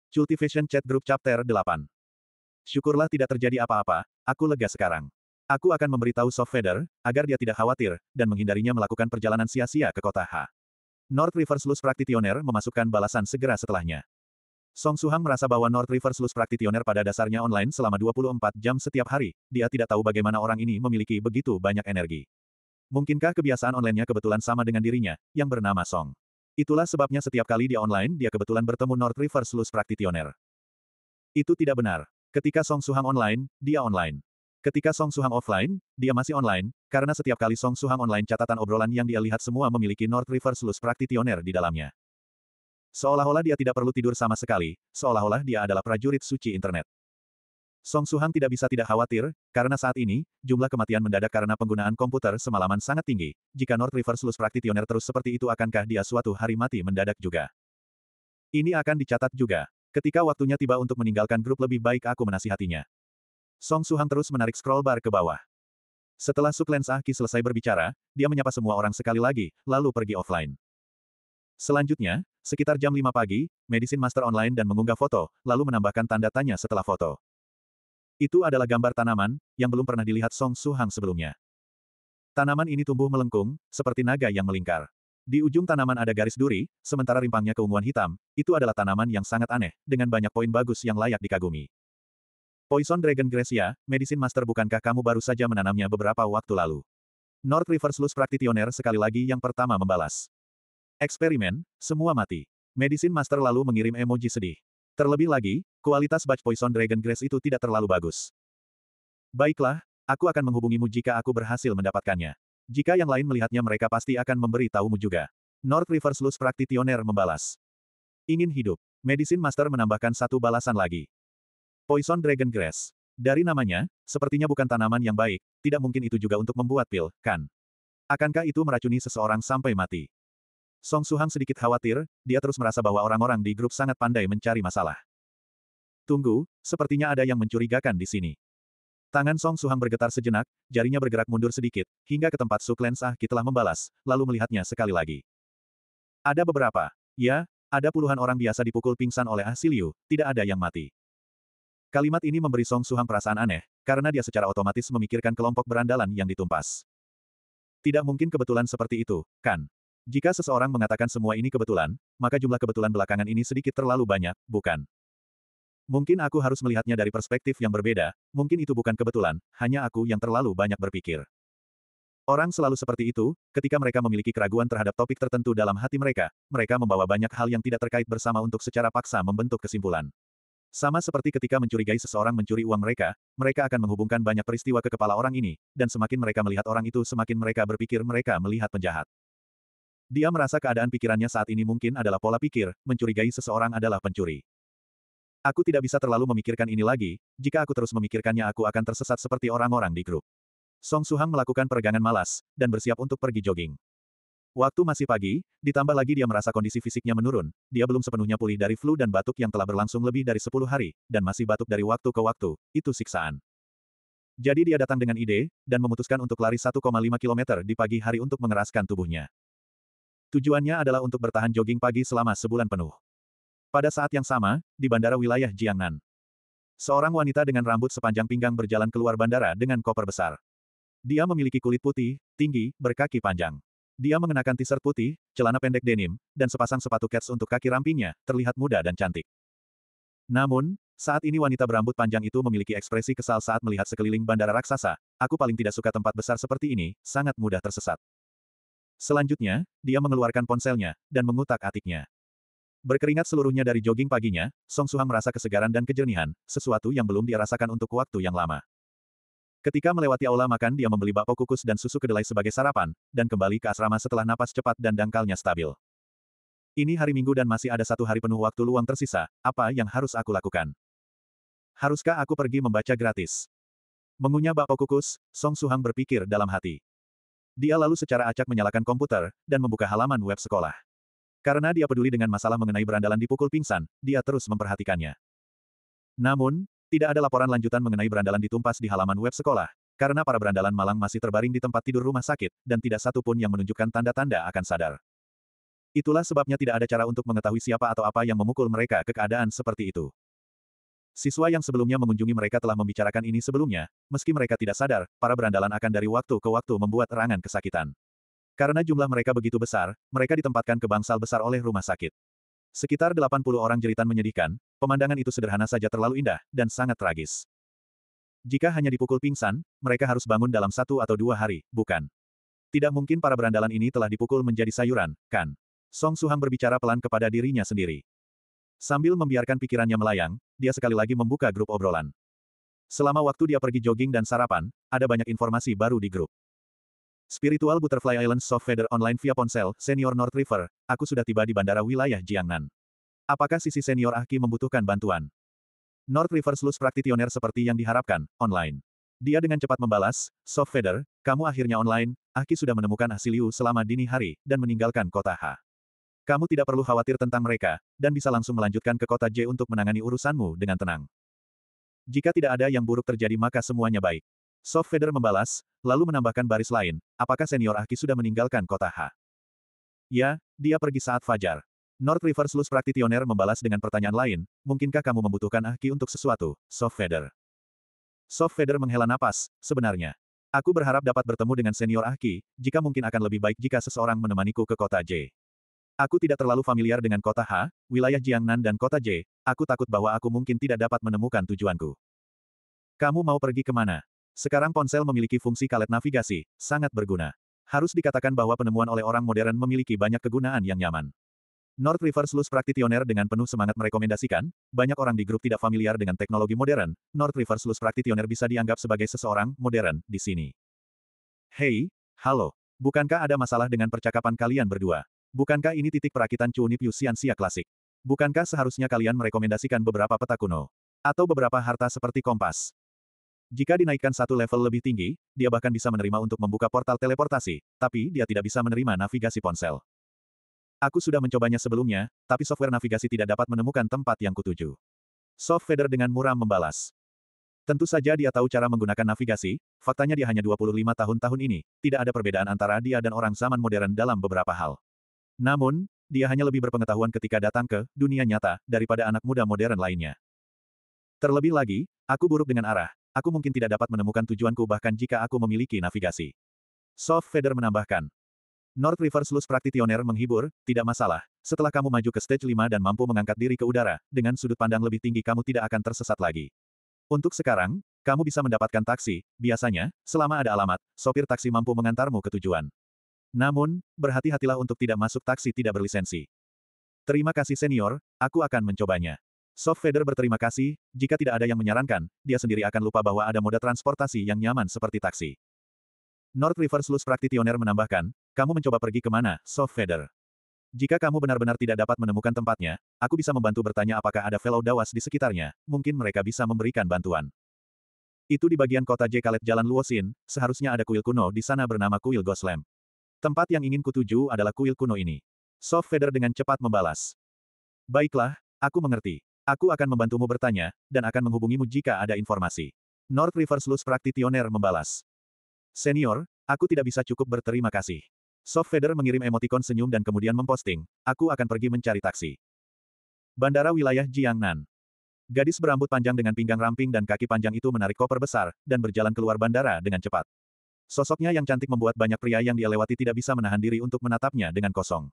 Cultivation Chat Group Chapter 8. Syukurlah tidak terjadi apa-apa, aku lega sekarang. Aku akan memberitahu Soft Feather, agar dia tidak khawatir, dan menghindarinya melakukan perjalanan sia-sia ke kota H. North River Sluice Practitioner memasukkan balasan segera setelahnya. Song Suhang merasa bahwa North River Sluice Practitioner pada dasarnya online selama 24 jam setiap hari, dia tidak tahu bagaimana orang ini memiliki begitu banyak energi. Mungkinkah kebiasaan online-nya kebetulan sama dengan dirinya, yang bernama Song? Itulah sebabnya setiap kali dia online, dia kebetulan bertemu North River Sluice Practitioner. Itu tidak benar. Ketika Song Suhang online, dia online. Ketika Song Suhang offline, dia masih online, karena setiap kali Song Suhang online catatan obrolan yang dia lihat semua memiliki North River Sluice Practitioner di dalamnya. Seolah-olah dia tidak perlu tidur sama sekali, seolah-olah dia adalah prajurit suci internet. Song Suhang tidak bisa tidak khawatir, karena saat ini, jumlah kematian mendadak karena penggunaan komputer semalaman sangat tinggi. Jika North River Sluice Practitioner terus seperti itu akankah dia suatu hari mati mendadak juga? Ini akan dicatat juga. Ketika waktunya tiba untuk meninggalkan grup lebih baik aku menasihatinya. Song Suhang terus menarik scroll bar ke bawah. Setelah Suklens Ahki selesai berbicara, dia menyapa semua orang sekali lagi, lalu pergi offline. Selanjutnya, sekitar jam 5 pagi, Medicine Master online dan mengunggah foto, lalu menambahkan tanda tanya setelah foto. Itu adalah gambar tanaman, yang belum pernah dilihat Song Suhang sebelumnya. Tanaman ini tumbuh melengkung, seperti naga yang melingkar. Di ujung tanaman ada garis duri, sementara rimpangnya keunguan hitam, itu adalah tanaman yang sangat aneh, dengan banyak poin bagus yang layak dikagumi. Poison Dragon Gracia, Medicine Master bukankah kamu baru saja menanamnya beberapa waktu lalu? North River Sluice Practitioner sekali lagi yang pertama membalas. Eksperimen, semua mati. Medicine Master lalu mengirim emoji sedih. Terlebih lagi, kualitas batch Poison Dragon Grace itu tidak terlalu bagus. Baiklah, aku akan menghubungimu jika aku berhasil mendapatkannya. Jika yang lain melihatnya mereka pasti akan memberi tahumu juga. North River Sluice Practitioner membalas. Ingin hidup. Medicine Master menambahkan satu balasan lagi. Poison Dragon Grass. Dari namanya, sepertinya bukan tanaman yang baik, tidak mungkin itu juga untuk membuat pil, kan? Akankah itu meracuni seseorang sampai mati? Song Suhang sedikit khawatir, dia terus merasa bahwa orang-orang di grup sangat pandai mencari masalah. Tunggu, sepertinya ada yang mencurigakan di sini. Tangan Song Suhang bergetar sejenak, jarinya bergerak mundur sedikit, hingga ke tempat Suklens Ahki telah membalas, lalu melihatnya sekali lagi. Ada beberapa. Ya, ada puluhan orang biasa dipukul pingsan oleh Ah Siliu, tidak ada yang mati. Kalimat ini memberi Song Suhang perasaan aneh, karena dia secara otomatis memikirkan kelompok berandalan yang ditumpas. Tidak mungkin kebetulan seperti itu, kan? Jika seseorang mengatakan semua ini kebetulan, maka jumlah kebetulan belakangan ini sedikit terlalu banyak, bukan? Mungkin aku harus melihatnya dari perspektif yang berbeda, mungkin itu bukan kebetulan, hanya aku yang terlalu banyak berpikir. Orang selalu seperti itu, ketika mereka memiliki keraguan terhadap topik tertentu dalam hati mereka, mereka membawa banyak hal yang tidak terkait bersama untuk secara paksa membentuk kesimpulan. Sama seperti ketika mencurigai seseorang mencuri uang mereka, mereka akan menghubungkan banyak peristiwa ke kepala orang ini, dan semakin mereka melihat orang itu semakin mereka berpikir mereka melihat penjahat. Dia merasa keadaan pikirannya saat ini mungkin adalah pola pikir, mencurigai seseorang adalah pencuri. Aku tidak bisa terlalu memikirkan ini lagi, jika aku terus memikirkannya aku akan tersesat seperti orang-orang di grup. Song Suhang melakukan peregangan malas, dan bersiap untuk pergi jogging. Waktu masih pagi, ditambah lagi dia merasa kondisi fisiknya menurun, dia belum sepenuhnya pulih dari flu dan batuk yang telah berlangsung lebih dari 10 hari, dan masih batuk dari waktu ke waktu, itu siksaan. Jadi dia datang dengan ide, dan memutuskan untuk lari 1,5 km di pagi hari untuk mengeraskan tubuhnya. Tujuannya adalah untuk bertahan jogging pagi selama sebulan penuh. Pada saat yang sama, di bandara wilayah Jiangnan. Seorang wanita dengan rambut sepanjang pinggang berjalan keluar bandara dengan koper besar. Dia memiliki kulit putih, tinggi, berkaki panjang. Dia mengenakan t-shirt putih, celana pendek denim, dan sepasang sepatu kets untuk kaki rampingnya, terlihat muda dan cantik. Namun, saat ini wanita berambut panjang itu memiliki ekspresi kesal saat melihat sekeliling bandara raksasa. Aku paling tidak suka tempat besar seperti ini, sangat mudah tersesat. Selanjutnya, dia mengeluarkan ponselnya, dan mengutak-atiknya. Berkeringat seluruhnya dari jogging paginya, Song Suhang merasa kesegaran dan kejernihan, sesuatu yang belum dia rasakan untuk waktu yang lama. Ketika melewati aula makan dia membeli bakpo kukus dan susu kedelai sebagai sarapan, dan kembali ke asrama setelah napas cepat dan dangkalnya stabil. Ini hari Minggu dan masih ada satu hari penuh waktu luang tersisa, apa yang harus aku lakukan? Haruskah aku pergi membaca gratis? Mengunyah bakpo kukus, Song Suhang berpikir dalam hati. Dia lalu secara acak menyalakan komputer, dan membuka halaman web sekolah. Karena dia peduli dengan masalah mengenai berandalan dipukul pingsan, dia terus memperhatikannya. Namun, tidak ada laporan lanjutan mengenai berandalan ditumpas di halaman web sekolah, karena para berandalan malang masih terbaring di tempat tidur rumah sakit, dan tidak satu pun yang menunjukkan tanda-tanda akan sadar. Itulah sebabnya tidak ada cara untuk mengetahui siapa atau apa yang memukul mereka ke keadaan seperti itu. Siswa yang sebelumnya mengunjungi mereka telah membicarakan ini sebelumnya, meski mereka tidak sadar, para berandalan akan dari waktu ke waktu membuat erangan kesakitan. Karena jumlah mereka begitu besar, mereka ditempatkan ke bangsal besar oleh rumah sakit. Sekitar 80 orang jeritan menyedihkan, pemandangan itu sederhana saja terlalu indah, dan sangat tragis. Jika hanya dipukul pingsan, mereka harus bangun dalam 1 atau 2 hari, bukan? Tidak mungkin para berandalan ini telah dipukul menjadi sayuran, kan? Song Suhang berbicara pelan kepada dirinya sendiri. Sambil membiarkan pikirannya melayang, dia sekali lagi membuka grup obrolan. Selama waktu dia pergi jogging dan sarapan, ada banyak informasi baru di grup. Spiritual Butterfly Island Soft Feather online via ponsel, Senior North River, aku sudah tiba di bandara wilayah Jiangnan. Apakah sisi senior Ahki membutuhkan bantuan? North River Sluice Practitioner seperti yang diharapkan, online. Dia dengan cepat membalas, Soft Feather, kamu akhirnya online, Ahki sudah menemukan hasil Liu selama dini hari, dan meninggalkan kota H. Kamu tidak perlu khawatir tentang mereka, dan bisa langsung melanjutkan ke kota J untuk menangani urusanmu dengan tenang. Jika tidak ada yang buruk terjadi maka semuanya baik. Soft Feather membalas, lalu menambahkan baris lain, apakah senior Ahki sudah meninggalkan kota H? Ya, dia pergi saat fajar. North River Sluice Practitioner membalas dengan pertanyaan lain, mungkinkah kamu membutuhkan Ahki untuk sesuatu, Soft Feather? Soft Feather menghela napas, sebenarnya. Aku berharap dapat bertemu dengan senior Ahki, jika mungkin akan lebih baik jika seseorang menemaniku ke kota J. Aku tidak terlalu familiar dengan kota H, wilayah Jiangnan dan kota J, aku takut bahwa aku mungkin tidak dapat menemukan tujuanku. Kamu mau pergi kemana? Sekarang ponsel memiliki fungsi kalet navigasi, sangat berguna. Harus dikatakan bahwa penemuan oleh orang modern memiliki banyak kegunaan yang nyaman. North River Sluice Practitioner dengan penuh semangat merekomendasikan, banyak orang di grup tidak familiar dengan teknologi modern, North River Sluice Practitioner bisa dianggap sebagai seseorang modern di sini. Hei, halo. Bukankah ada masalah dengan percakapan kalian berdua? Bukankah ini titik perakitan Cunip Yusiansia klasik? Bukankah seharusnya kalian merekomendasikan beberapa peta kuno? Atau beberapa harta seperti kompas? Jika dinaikkan satu level lebih tinggi, dia bahkan bisa menerima untuk membuka portal teleportasi, tapi dia tidak bisa menerima navigasi ponsel. Aku sudah mencobanya sebelumnya, tapi software navigasi tidak dapat menemukan tempat yang kutuju. Soft Feather dengan muram membalas. Tentu saja dia tahu cara menggunakan navigasi, faktanya dia hanya 25 tahun ini, tidak ada perbedaan antara dia dan orang zaman modern dalam beberapa hal. Namun, dia hanya lebih berpengetahuan ketika datang ke dunia nyata daripada anak muda modern lainnya. Terlebih lagi, aku buruk dengan arah. Aku mungkin tidak dapat menemukan tujuanku bahkan jika aku memiliki navigasi. Soft Feather menambahkan. North River Sluice Practitioner menghibur, tidak masalah. Setelah kamu maju ke stage 5 dan mampu mengangkat diri ke udara, dengan sudut pandang lebih tinggi kamu tidak akan tersesat lagi. Untuk sekarang, kamu bisa mendapatkan taksi, biasanya, selama ada alamat, sopir taksi mampu mengantarmu ke tujuan. Namun, berhati-hatilah untuk tidak masuk taksi tidak berlisensi. Terima kasih senior, aku akan mencobanya. Soft Feather berterima kasih, jika tidak ada yang menyarankan, dia sendiri akan lupa bahwa ada moda transportasi yang nyaman seperti taksi. North River Sluice Practitioner menambahkan, kamu mencoba pergi kemana, Soft Feather? Jika kamu benar-benar tidak dapat menemukan tempatnya, aku bisa membantu bertanya apakah ada fellow Dawas di sekitarnya, mungkin mereka bisa memberikan bantuan. Itu di bagian kota J Kalet Jalan Luosin, seharusnya ada kuil kuno di sana bernama Kuil Ghost Lamp. Tempat yang ingin kutuju adalah kuil kuno ini. Soft Feather dengan cepat membalas. Baiklah, aku mengerti. Aku akan membantumu bertanya, dan akan menghubungimu jika ada informasi. North River Sluice Practitioner membalas. Senior, aku tidak bisa cukup berterima kasih. Soft Feather mengirim emotikon senyum dan kemudian memposting, aku akan pergi mencari taksi. Bandara wilayah Jiangnan. Gadis berambut panjang dengan pinggang ramping dan kaki panjang itu menarik koper besar, dan berjalan keluar bandara dengan cepat. Sosoknya yang cantik membuat banyak pria yang dia lewati tidak bisa menahan diri untuk menatapnya dengan kosong.